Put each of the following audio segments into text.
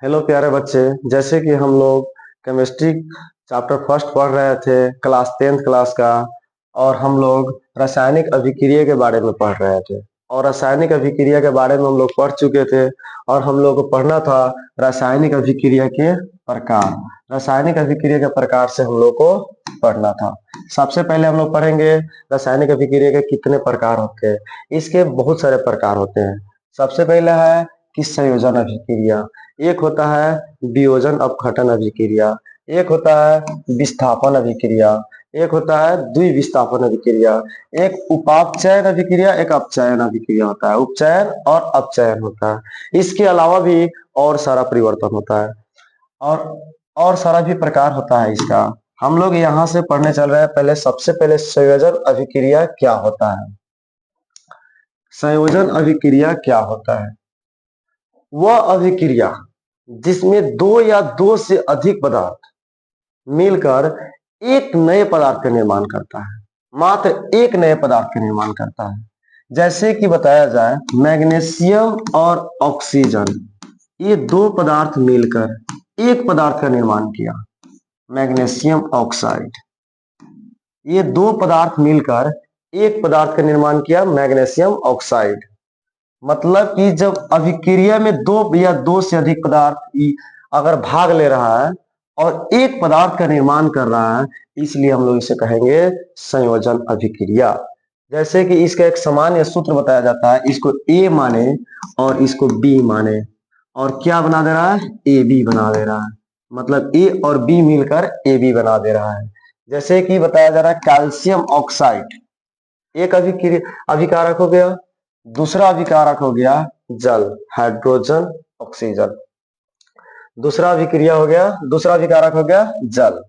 Hello प्यारे बच्चे। जैसे कि हम लोग केमिस्ट्री चैप्टर फर्स्ट पढ़ रहे थे क्लास 10th क्लास का। और हम लोग रासायनिक अभिक्रिया के बारे में पढ़ रहे थे। और रासायनिक अभिक्रिया के बारे में हम लोग पढ़ चुके थे। और हम लोग को पढ़ना था रासायनिक अभिक्रिया के प्रकार। रासायनिक अभिक्रिया के प्रकार से हम लोग को पढ़ना था। सबसे पहले हम लोग पढ़ेंगे रासायनिक अभिक्रिया के कितने प्रकार होते हैं। इसके बहुत सारे प्रकार होते हैं। सबसे पहला है कि संयोजन अभिक्रिया, एक होता है वियोजन अपघटन अभिक्रिया, एक होता है विस्थापन अभिक्रिया, एक होता है द्विविस्थापन अभिक्रिया, एक उपापचयन अभिक्रिया, एक अपचयन अभिक्रिया होता है। उपचयन और अपचयन होता है। इसके अलावा भी और सारा परिवर्तन होता है और और सारा भी प्रकार होता है इसका। हम लोग यहाँ से पढ़ने चल रहे हैं। पहले सबसे पहले संयोजन अभिक्रिया क्या होता है। संयोजन अभिक्रिया क्या होता है? वह अभिक्रिया जिसमें दो या दो से अधिक पदार्थ मिलकर एक नए पदार्थ का निर्माण करता है, मात्र एक नए पदार्थ का निर्माण करता है। जैसे कि बताया जाए मैग्नीशियम और ऑक्सीजन, ये दो पदार्थ मिलकर एक पदार्थ का निर्माण किया, मैग्नीशियम ऑक्साइड। ये दो पदार्थ मिलकर एक पदार्थ का निर्माण किया, मैग्नीशियम ऑक्साइड। मतलब कि जब अभिक्रिया में दो या दो से अधिक पदार्थ अगर भाग ले रहा है और एक पदार्थ का निर्माण कर रहा है, इसलिए हम लोग इसे कहेंगे संयोजन अभिक्रिया। जैसे कि इसका एक सामान्य सूत्र बताया जाता है, इसको ए माने और इसको बी माने, और क्या बना दे रहा है? ए बी बना दे रहा है। मतलब ए और बी मिलकर ए बी बना दे रहा है। जैसे कि बताया जा रहा है कैल्शियम ऑक्साइड, एक अभिकारक हो गया। दूसरा अभिकारक हो गया जल, हाइड्रोजन ऑक्सीजन। दूसरा अभिक्रिया हो गया, दूसरा अभिकारक हो गया जल।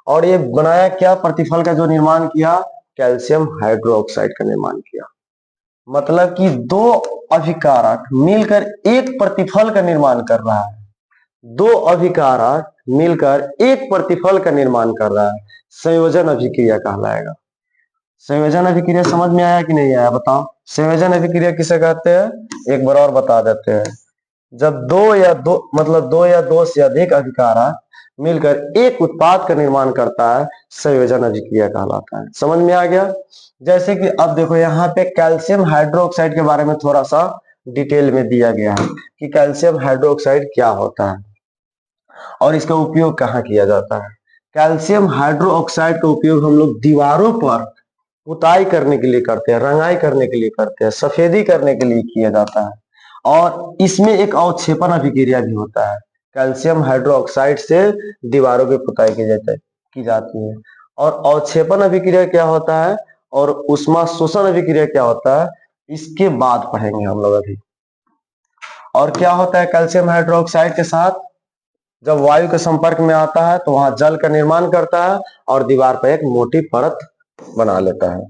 और ये बनाया क्या? प्रतिफल का जो निर्माण किया, कैल्शियम हाइड्रोक्साइड का निर्माण किया। मतलब कि दो अभिकारक मिलकर एक प्रतिफल का निर्माण कर रहा है। दो अभिकारक मिलकर एक प्रतिफल का निर्माण कर रहा है, संयोजन अभिक्रिया कहलाएगा। संयोजन अभिक्रिया समझ में आया कि नहीं आया? बताओ संयोजन अभिक्रिया किसे कहते हैं? एक बार और बता देते हैं। जब दो या दो से अधिक अभिकारक मिलकर एक उत्पाद का निर्माण करता है, संयोजन अभिक्रिया कहलाता है। समझ में आ गया? जैसे कि अब देखो यहाँ पे कैल्शियम हाइड्रोक्साइड के बारे में थोड़ा सा डिटेल में दिया गया है कि कैल्शियम हाइड्रोक्साइड क्या होता है और इसका उपयोग कहाँ किया जाता है। कैल्शियम हाइड्रोक्साइड का उपयोग हम लोग दीवारों पर पुताई करने के लिए करते हैं, रंगाई करने के लिए करते हैं, सफेदी करने के लिए किया जाता है। और इसमें एक अवक्षेपण अभिक्रिया भी होता है। कैल्शियम हाइड्रोक्साइड से दीवारों की पुताई की जाती है। और अवक्षेपण अभिक्रिया क्या होता है और उष्मा शोषण अभिक्रिया क्या होता है, इसके बाद पढ़ेंगे हम लोग अभी। और क्या होता है कैल्शियम हाइड्रोक्साइड के साथ? जब वायु के संपर्क में आता है तो वहां जल का निर्माण करता है और दीवार पर एक मोटी परत बना लेता है।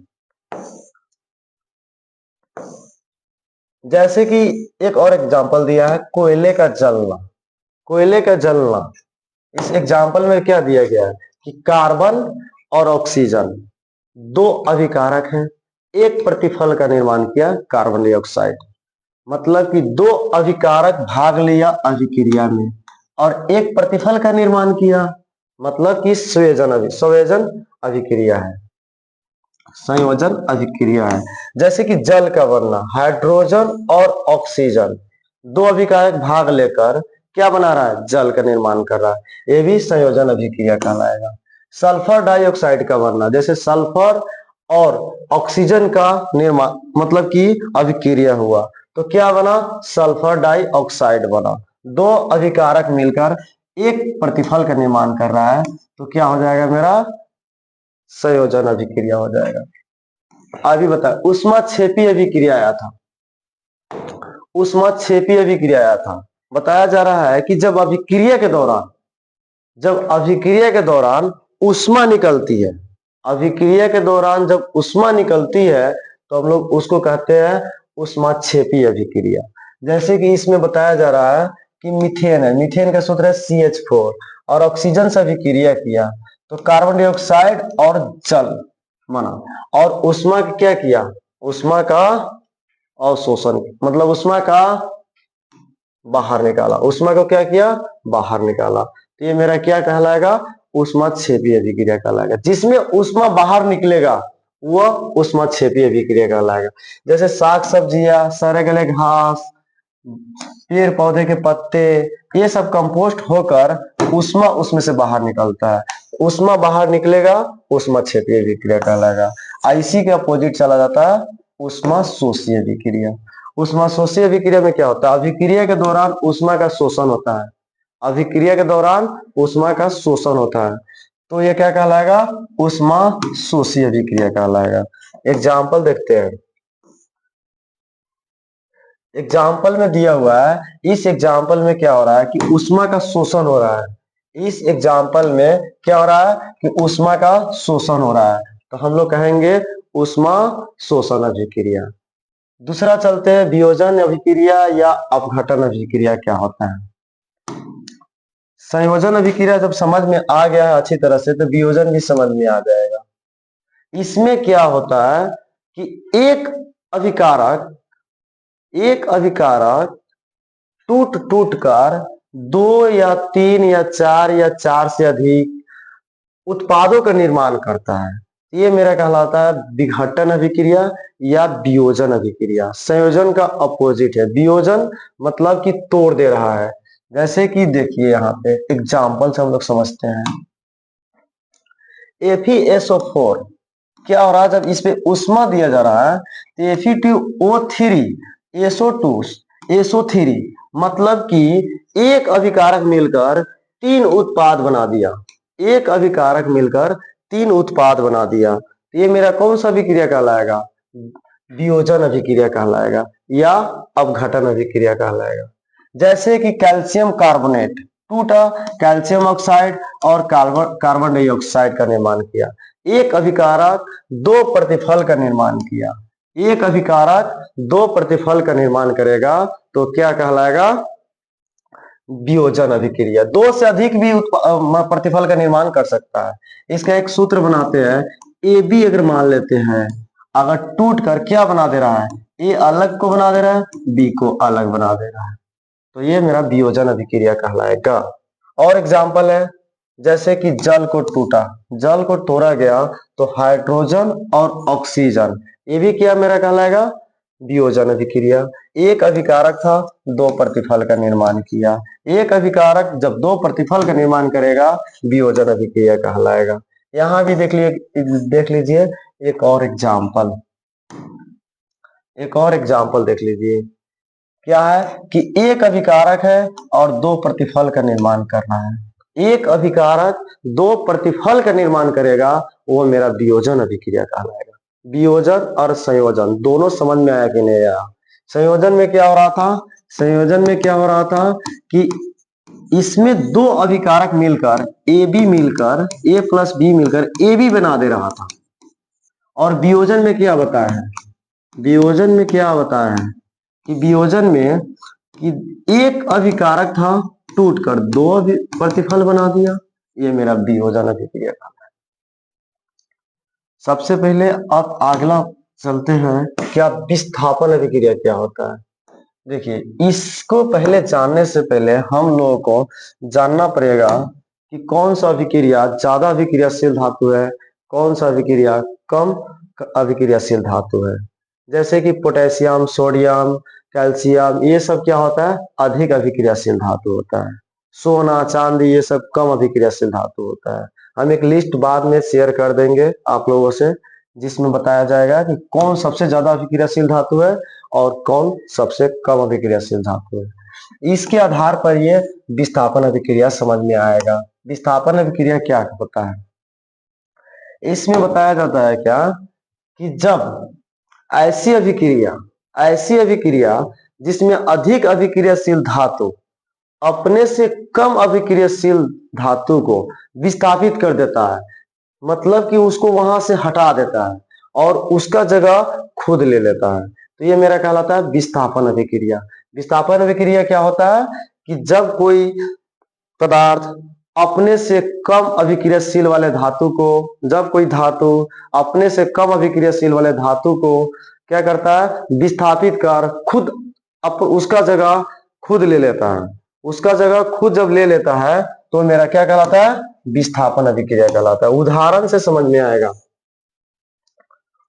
जैसे कि एक और एग्जांपल दिया है, कोयले का जलना। कोयले का जलना, इस एग्जांपल में क्या दिया गया है कि कार्बन और ऑक्सीजन दो अभिकारक हैं, एक प्रतिफल का निर्माण किया, कार्बन डाइऑक्साइड। मतलब कि दो अभिकारक भाग लिया अभिक्रिया में और एक प्रतिफल का निर्माण किया, मतलब कि संयोजन अभिक्रिया है, संयोजन अभिक्रिया है। जैसे कि जल का बनना, हाइड्रोजन और ऑक्सीजन दो अभिकारक भाग लेकर क्या बना रहा है? जल का निर्माण कर रहा है, ये भी संयोजन अभिक्रिया कहलाएगा। सल्फर डाइऑक्साइड का बनना, जैसे सल्फर और ऑक्सीजन का निर्माण मतलब कि अभिक्रिया हुआ तो क्या बना? सल्फर डाइऑक्साइड बना। दो अभिकारक मिलकर एक प्रतिफल का निर्माण कर रहा है तो क्या हो जाएगा मेरा? संयोजन अभिक्रिया हो जाएगा। अभी बता, ऊष्माक्षेपी अभिक्रिया आया था, ऊष्माक्षेपी अभिक्रिया आया था। बताया जा रहा है कि जब अभिक्रिया के दौरान ऊष्मा निकलती है, अभिक्रिया के दौरान जब ऊष्मा निकलती है तो हम लोग उसको कहते हैं ऊष्माक्षेपी अभिक्रिया। जैसे कि इसमें बताया जा रहा है कि मीथेन है, मीथेन का सूत्र है CH4 और ऑक्सीजन से अभिक्रिया किया तो कार्बन डाइऑक्साइड और जल बना और उष्मा का क्या किया? उष्मा का अवशोषण, मतलब उष्मा का बाहर निकाला, ऊष्मा को क्या किया, बाहर निकाला। तो ये मेरा क्या कहलाएगा, ऊष्माक्षेपीय अभिक्रिया कहलाएगा। जिसमें ऊष्मा बाहर निकलेगा वह ऊष्माक्षेपीय अभिक्रिया कहलाएगा। जैसे साग सब्जियां, सड़े गले घास, पेड़ पौधे के पत्ते, ये सब कंपोस्ट होकर ऊष्मा उसमें से बाहर निकलता है। ऊष्मा बाहर निकलेगा, ऊष्माक्षेपीय अभिक्रिया कहलाएगा। इसी के अपोजिट चला जाता है ऊष्मा शोषीय अभिक्रिया। ऊष्मा शोषीय अभिक्रिया में क्या होता है, अभिक्रिया के दौरान ऊष्मा का शोषण होता है। अभिक्रिया के दौरान ऊष्मा का शोषण होता है, तो ये क्या कहलाएगा, ऊष्मा शोषीय अभिक्रिया कहलाएगा। एग्जाम्पल देखते हैं। एग्जाम्पल में दिया हुआ है, इस एग्जाम्पल में क्या हो रहा है कि ऊष्मा का शोषण हो रहा है। इस एग्जाम्पल में क्या हो रहा है कि ऊष्मा का शोषण हो रहा है, तो हम लोग कहेंगे ऊष्मा शोषण अभिक्रिया। दूसरा चलते हैं, वियोजन अभिक्रिया या अपघटन अभिक्रिया क्या होता है। संयोजन अभिक्रिया जब समझ में आ गया है अच्छी तरह से, तो वियोजन भी समझ में आ जाएगा। इसमें क्या होता है कि एक अभिकारक टूट टूट कर 2 या 3 या 4 या 4 से अधिक उत्पादों का निर्माण करता है। ये मेरा कहलाता है विघटन अभिक्रिया या वियोजन अभिक्रिया। संयोजन का अपोजिट है वियोजन, मतलब कि तोड़ दे रहा है। जैसे कि देखिए यहाँ पे एग्जाम्पल से हम लोग समझते हैं। FeSO4 क्या हो रहा है, जब इस पे ऊष्मा दिया जा रहा है तो Fe2O3 SO3 मतलब कि एक अभिकारक मिलकर 3 उत्पाद बना दिया। एक अभिकारक मिलकर 3 उत्पाद बना दिया, तो ये मेरा कौन सा अभिक्रिया कहलाएगा, वियोजन अभिक्रिया कहलाएगा या अपघटन अभिक्रिया कहलाएगा। जैसे कि कैल्शियम कार्बोनेट टूटा, कैल्शियम ऑक्साइड और कार्बन डाइऑक्साइड का निर्माण किया। एक अभिकारक 2 प्रतिफल का निर्माण किया। एक अभिकारक 2 प्रतिफल का निर्माण करेगा तो क्या कहलाएगा, वियोजन अभिक्रिया। 2 से अधिक भी प्रतिफल का निर्माण कर सकता है। इसका एक सूत्र बनाते हैं, AB अगर मान लेते हैं, अगर टूट कर क्या बना दे रहा है, A अलग को बना दे रहा है, B को अलग बना दे रहा है, तो ये मेरा वियोजन अभिक्रिया कहलाएगा। और एग्जाम्पल है, जैसे कि जल को टूटा, जल को तोड़ा गया तो हाइड्रोजन और ऑक्सीजन, ये भी क्या मेरा कहलाएगा, वियोजन अभिक्रिया। एक अभिकारक था 2 प्रतिफल का निर्माण किया। एक अभिकारक जब 2 प्रतिफल का निर्माण करेगा वियोजन अभिक्रिया कहलाएगा। यहाँ भी देख लीजिए एक और एग्जाम्पल देख लीजिए। क्या है कि एक अभिकारक है और 2 प्रतिफल का निर्माण कर रहा है। एक अभिकारक 2 प्रतिफल का निर्माण करेगा, वो मेरा वियोजन अभिक्रिया कहलाएगा। वियोजन और संयोजन दोनों समझ में आया कि नहीं आया। संयोजन में क्या हो रहा था, कि इसमें 2 अभिकारक मिलकर A प्लस बी मिलकर AB बना दे रहा था। और वियोजन में क्या बताया है, कि वियोजन में कि एक अभिकारक था टूटकर 2 प्रतिफल बना दिया, ये मेरा वियोजन अभिक्रिया था। सबसे पहले अब अगला चलते हैं, क्या विस्थापन अभिक्रिया क्या होता है। देखिए, इसको पहले जानने से पहले हम लोगों को जानना पड़ेगा कि कौन सा अभिक्रिया ज्यादा अभिक्रियाशील धातु है, कौन सा अभिक्रिया कम अभिक्रियाशील धातु है। जैसे कि पोटेशियम, सोडियम, कैल्शियम, ये सब क्या होता है, अधिक अभिक्रियाशील धातु होता है। सोना, चांदी, ये सब कम अभिक्रियाशील धातु होता है। हम एक लिस्ट बाद में शेयर कर देंगे आप लोगों से, जिसमें बताया जाएगा कि कौन सबसे ज्यादा अभिक्रियाशील धातु है और कौन सबसे कम अभिक्रियाशील धातु है। इसके आधार पर ये विस्थापन अभिक्रिया समझ में आएगा। विस्थापन अभिक्रिया क्या होता है, इसमें बताया जाता है क्या कि जब ऐसी अभिक्रिया जिसमें अधिक अभिक्रियाशील धातु अपने से कम अभिक्रियाशील धातु को विस्थापित कर देता है, मतलब कि उसको वहां से हटा देता है और उसका जगह खुद ले लेता है, तो ये मेरा कहलाता है विस्थापन अभिक्रिया। विस्थापन अभिक्रिया क्या होता है कि जब कोई पदार्थ अपने से कम अभिक्रियाशील वाले धातु को, जब कोई धातु अपने से कम अभिक्रियाशील वाले धातु को क्या करता है, विस्थापित कर खुद उसका जगह खुद ले लेता है, उसका जगह खुद जब ले लेता है तो मेरा क्या कहलाता है? विस्थापन अभिक्रिया कहलाता है। उदाहरण से समझ में आएगा,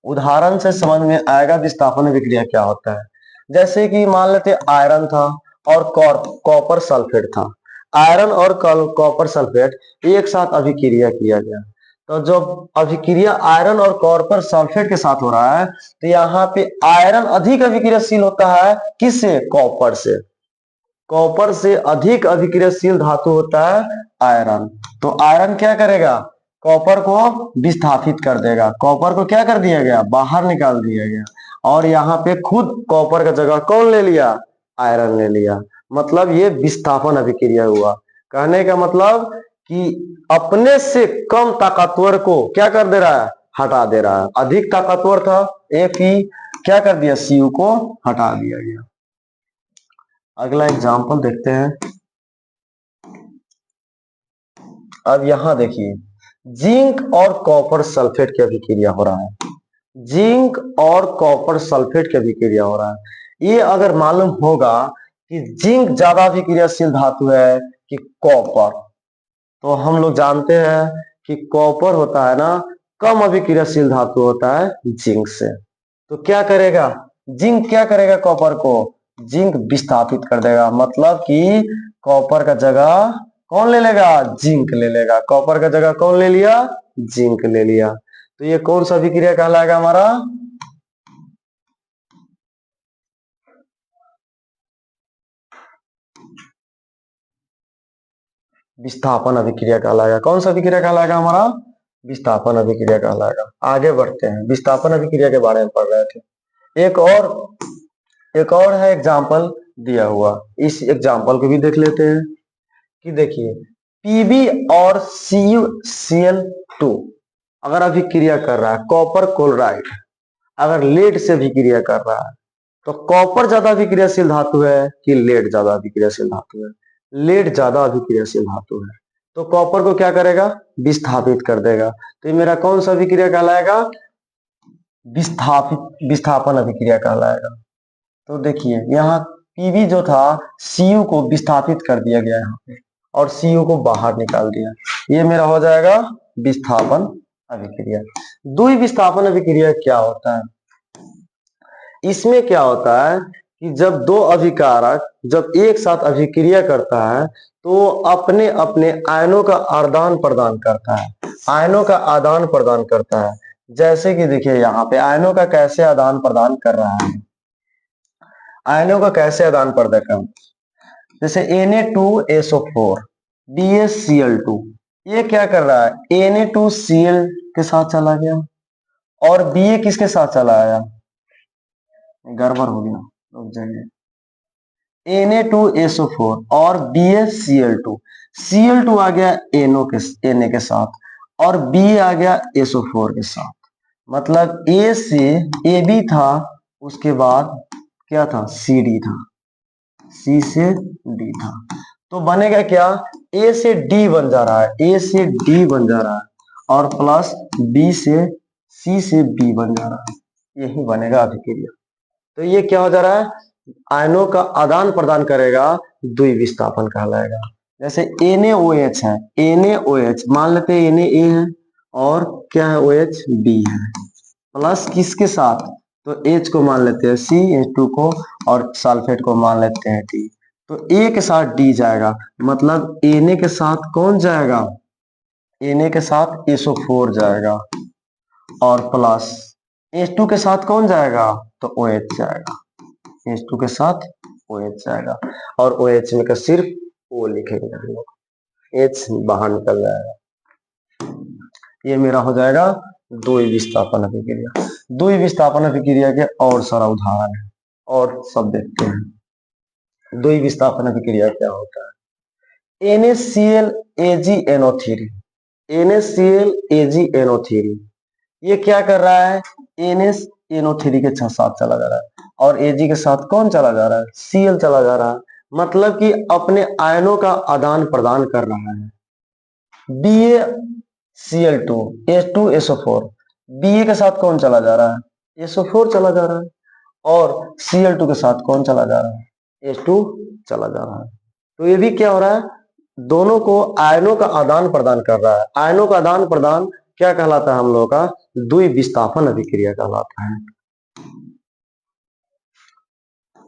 उदाहरण से समझ में आएगा विस्थापन अभिक्रिया क्या होता है। जैसे कि मान लेते आयरन था और कॉपर सल्फेट था। आयरन और कॉपर सल्फेट एक साथ अभिक्रिया किया गया, तो जब अभिक्रिया आयरन और कॉपर सल्फेट के साथ हो रहा है तो यहाँ पे आयरन अधिक अभिक्रियाशील होता है किससे? कॉपर से। कॉपर से अधिक अभिक्रियाशील धातु होता है आयरन। तो आयरन क्या करेगा? कॉपर को विस्थापित कर देगा। कॉपर को क्या कर दिया गया? बाहर निकाल दिया गया। और यहाँ पे खुद कॉपर का जगह कौन ले लिया? आयरन ले लिया। मतलब ये विस्थापन अभिक्रिया हुआ। कहने का मतलब कि अपने से कम ताकतवर को क्या कर दे रहा है? हटा दे रहा है। अधिक ताकतवर था Fe, क्या कर दिया? Cu को हटा दिया गया। अगला एग्जाम्पल देखते हैं। अब यहां देखिए, जिंक और कॉपर सल्फेट की अभिक्रिया हो रहा है। जिंक और कॉपर सल्फेट की अभिक्रिया हो रहा है। ये अगर मालूम होगा कि जिंक ज्यादा अभिक्रियाशील धातु है कि कॉपर, तो हम लोग जानते हैं कि कॉपर होता है ना कम अभिक्रियाशील धातु होता है जिंक से। तो क्या करेगा? जिंक क्या करेगा? कॉपर को जिंक विस्थापित कर देगा। मतलब कि कॉपर का जगह कौन ले लेगा? जिंक ले लेगा। कॉपर का जगह कौन ले लिया? जिंक ले लिया। तो ये कौन सा अभिक्रिया कहलाएगा हमारा? विस्थापन अभिक्रिया कहलाएगा। कौन सा अभिक्रिया कहलाएगा हमारा? विस्थापन अभिक्रिया कहलाएगा। आगे बढ़ते हैं, विस्थापन अभिक्रिया के बारे में पढ़ रहे थे। एक और है एग्जाम्पल दिया हुआ, इस एग्जाम्पल को भी देख लेते हैं। कि देखिए, Pb और CuCl2 अगर अभिक्रिया कर रहा है, कॉपर क्लोराइड अगर लेड से अभिक्रिया कर रहा है, तो कॉपर ज्यादा अभिक्रियाशील धातु है कि लेड ज्यादा अभिक्रियाशील धातु है? लेड ज्यादा अभिक्रियाशील धातु है। तो कॉपर को क्या करेगा? विस्थापित कर देगा। तो ये मेरा कौन सा अभिक्रिया कहलाएगा? विस्थापन अभिक्रिया कहलाएगा। तो देखिए, यहाँ Pb जो था Cu को विस्थापित कर दिया गया यहाँ पे, और Cu को बाहर निकाल दिया। ये मेरा हो जाएगा विस्थापन अभिक्रिया। द्वि विस्थापन अभिक्रिया क्या होता है? इसमें क्या होता है कि जब दो अभिकारक जब एक साथ अभिक्रिया करता है तो अपने अपने आयनों का आदान प्रदान करता है। आयनों का आदान प्रदान करता है। जैसे कि देखिए, यहाँ पे आयनों का कैसे आदान प्रदान कर रहा है? आयनों का कैसे आदान प्रदान कर, जैसे Na2SO4 BaCl2, ये क्या कर रहा है? Na2Cl के साथ चला गया और Ba किसके साथ चला आया? गड़बड़ हो गया, रुक जाइए। Na2SO4 और BaCl2, Cl2 आ गया Na के साथ और B आ गया SO4 के साथ। मतलब A से AB था, उसके बाद क्या था? CD था, C से D था। तो बनेगा क्या? A से D बन जा रहा है, A से D बन जा रहा है, और प्लस B से C से B बन जा रहा है। यही बनेगा अभिक्रिया। तो ये क्या हो जा रहा है? आयनों का आदान प्रदान करेगा, द्विविस्थापन कहलाएगा। जैसे NaOH है, NaOH मान लेते हैं Na A है और क्या है? OH B है, प्लस किसके साथ? तो H को मान लेते हैं C, H2 को, और सल्फेट को मान लेते हैं D। तो A के साथ D जाएगा, मतलब Na के साथ कौन जाएगा? Na के साथ SO4 जाएगा, और प्लस H2 के साथ कौन जाएगा? तो OH जाएगा। H2 के साथ OH जाएगा, और OH में का सिर्फ O लिखेंगे हम लोग, H बाहर निकल जाएगा। ये मेरा हो जाएगा द्विविस्थापन अभिक्रिया। द्विविस्थापन अभिक्रिया के और सारा उदाहरण है और सब देखते हैं। द्विविस्थापन अभिक्रिया क्या होता है? NaClAgNO3, NaClAgNO3 ये क्या कर रहा है? NaNO3 के साथ चला जा रहा है, और Ag के साथ कौन चला जा रहा है? Cl चला जा रहा है। मतलब कि अपने आयनों का आदान प्रदान कर रहा है। BaCl2 H2SO4, Ba के साथ कौन चला जा रहा है? SO4 चला जा रहा है, और Cl2 के साथ कौन चला जा रहा है? H2 चला जा रहा है। तो ये भी क्या हो रहा है, दोनों को आयनों का आदान प्रदान कर रहा है। आयनों का आदान प्रदान क्या कहलाता है हम लोगों का, द्विविस्थापन अभिक्रिया कहलाता है।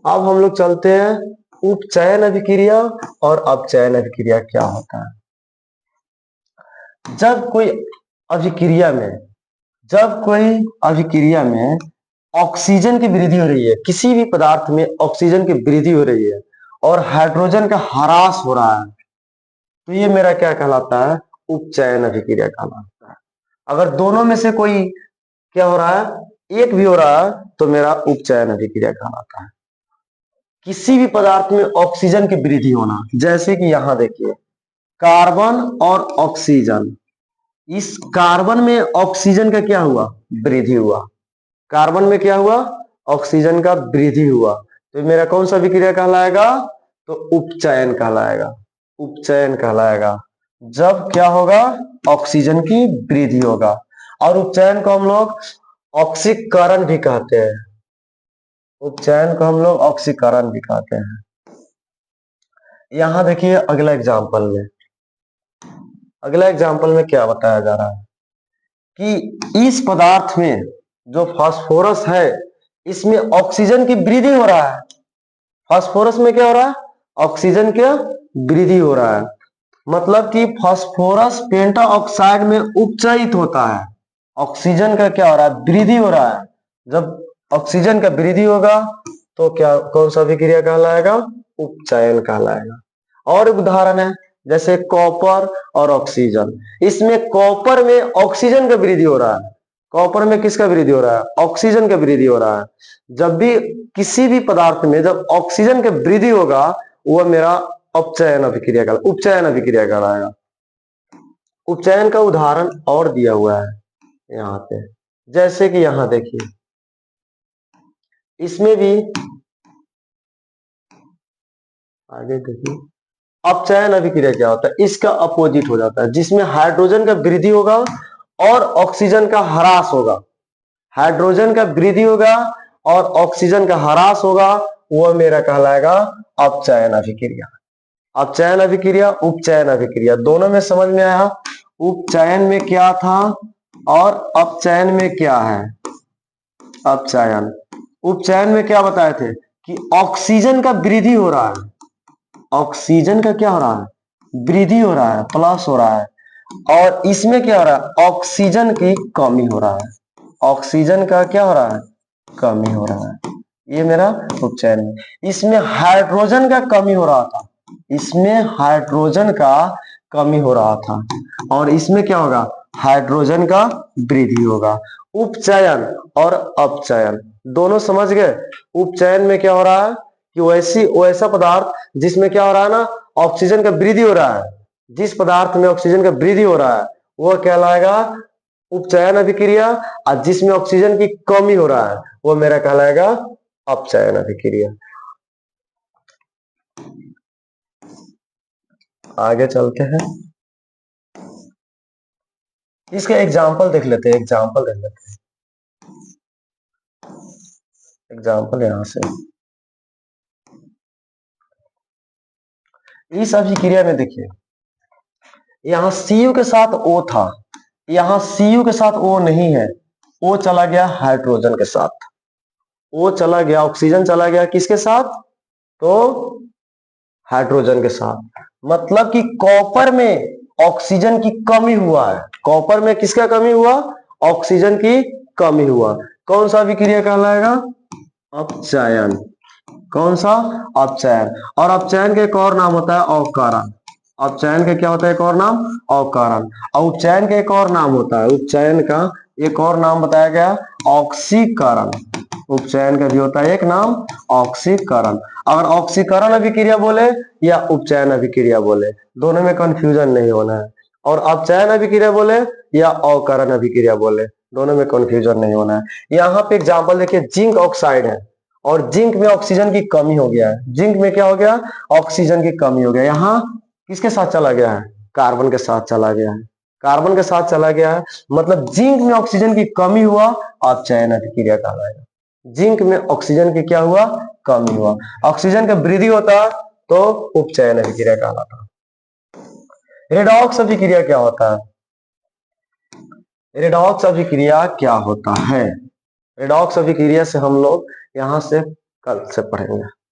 अब हम लोग चलते हैं उपचयन अभिक्रिया और अपचयन अभिक्रिया क्या होता है। जब कोई अभिक्रिया में ऑक्सीजन की वृद्धि हो रही है, किसी भी पदार्थ में ऑक्सीजन की वृद्धि हो रही है और हाइड्रोजन का ह्रास हो रहा है, तो ये मेरा क्या कहलाता है, उपचयन अभिक्रिया कहलाता है। अगर दोनों में से कोई क्या हो रहा है, एक भी हो रहा है, तो मेरा उपचयन अभिक्रिया कहलाता है। किसी भी पदार्थ में ऑक्सीजन की वृद्धि होना, जैसे कि यहां देखिए कार्बन और ऑक्सीजन, इस कार्बन में ऑक्सीजन का क्या हुआ, वृद्धि हुआ। कार्बन में क्या हुआ, ऑक्सीजन का वृद्धि हुआ, तो मेरा कौन सा अभिक्रिया कहलाएगा, तो उपचयन कहलाएगा। उपचयन कहलाएगा जब क्या होगा, ऑक्सीजन की वृद्धि होगा। और उपचयन को हम लोग ऑक्सीकरण भी कहते हैं। उपचयन को हम लोग ऑक्सीकरण भी कहते हैं। यहां देखिए अगला एग्जाम्पल में क्या बताया जा रहा है कि इस पदार्थ में जो फास्फोरस है, इसमें ऑक्सीजन की वृद्धि हो रहा है। फास्फोरस में क्या हो रहा है, ऑक्सीजन का वृद्धि हो रहा है। मतलब कि फास्फोरस पेंटा ऑक्साइड में उपचयित होता है। ऑक्सीजन का क्या हो रहा है, वृद्धि हो रहा है। जब ऑक्सीजन का वृद्धि होगा तो क्या, कौन सा अभिक्रिया कहलाएगा, उपचयन कहलाएगा। और उदाहरण है जैसे कॉपर और ऑक्सीजन, इसमें कॉपर में ऑक्सीजन का वृद्धि हो रहा है। कॉपर में किसका वृद्धि हो रहा है, ऑक्सीजन का वृद्धि हो रहा है। जब भी किसी भी पदार्थ में जब ऑक्सीजन का वृद्धि होगा, वह मेरा उपचयन अभिक्रिया कहलाएगा। उपचयन का उदाहरण और दिया हुआ है यहाँ पे, जैसे कि यहाँ देखिए, इसमें भी आगे देखिए, अपचयन अभिक्रिया क्या होता है, इसका अपोजिट हो जाता है, जिसमें हाइड्रोजन का वृद्धि होगा और ऑक्सीजन का ह्रास होगा। हाइड्रोजन का वृद्धि होगा और ऑक्सीजन का ह्रास होगा, वह मेरा कहलाएगा अपचयन अभिक्रिया। अपचयन अभिक्रिया, उपचयन अभिक्रिया दोनों में समझ में आया। उपचयन में क्या था और अपचयन में क्या है। उपचयन में क्या बताए थे कि ऑक्सीजन का वृद्धि हो रहा है, ऑक्सीजन का क्या हो रहा है, वृद्धि हो रहा है, प्लस हो रहा है। और इसमें क्या हो रहा है, ऑक्सीजन की कमी हो रहा है। ऑक्सीजन का क्या हो रहा है, कमी हो रहा है। ये मेरा उपचयन में। इसमें हाइड्रोजन का कमी हो रहा था, इसमें हाइड्रोजन का कमी हो रहा था, और इसमें क्या होगा, हाइड्रोजन का वृद्धि होगा। उपचयन और अपचयन दोनों समझ गए। उपचयन में क्या हो रहा है कि वैसा पदार्थ जिसमें क्या हो रहा है ना, ऑक्सीजन का वृद्धि हो रहा है। जिस पदार्थ में ऑक्सीजन का वृद्धि हो रहा है वह कहलाएगा उपचयन अभिक्रिया, और जिसमें ऑक्सीजन की कमी हो रहा है वो मेरा कहलाएगा अपचयन अभिक्रिया। आगे चलते हैं, इसका एग्जाम्पल देख लेते हैं। एग्जाम्पल यहां से, इस अभिक्रिया में देखिए, यहां Cu के साथ O था, यहां Cu के साथ O नहीं है, O चला गया हाइड्रोजन के साथ, O चला गया, ऑक्सीजन चला गया किसके साथ, तो हाइड्रोजन के साथ। मतलब कि कॉपर में ऑक्सीजन की कमी हुआ है। कॉपर में किसका कमी हुआ, ऑक्सीजन की कमी हुआ। कौन सा अभिक्रिया कहलाएगा, अपचयन। कौन सा, अपचयन। और अपचयन का एक और नाम होता है अवकरण। अपचयन का क्या होता है, एक और नाम अवकरण। और उपचयन का एक और नाम होता है, उपचयन का एक और नाम बताया गया ऑक्सीकरण। उपचयन का भी होता है एक नाम ऑक्सीकरण। अगर ऑक्सीकरण अभिक्रिया बोले या उपचयन अभिक्रिया बोले, दोनों में कंफ्यूजन नहीं होना है। और अपचयन अभिक्रिया बोले या अवकरण अभिक्रिया बोले, दोनों में कंफ्यूजन नहीं होना है। यहाँ पे एग्जांपल देखिए, जिंक ऑक्साइड है और जिंक में ऑक्सीजन की कमी हो गया है। जिंक में क्या हो गया, ऑक्सीजन की कमी हो गया। यहाँ किसके साथ चला गया है, कार्बन के साथ चला गया है। कार्बन के साथ चला गया है, मतलब जिंक में ऑक्सीजन की कमी हुआ, अपचयन अभिक्रिया कहलाएगा। जिंक में ऑक्सीजन की क्या हुआ, कमी हुआ। ऑक्सीजन का वृद्धि होता तो उपचयन अभिक्रिया कहलाता। रेडॉक्स अभिक्रिया क्या होता है? रेडॉक्स अभिक्रिया क्या होता है? रेडॉक्स अभिक्रिया से हम लोग यहां से कल से पढ़ेंगे।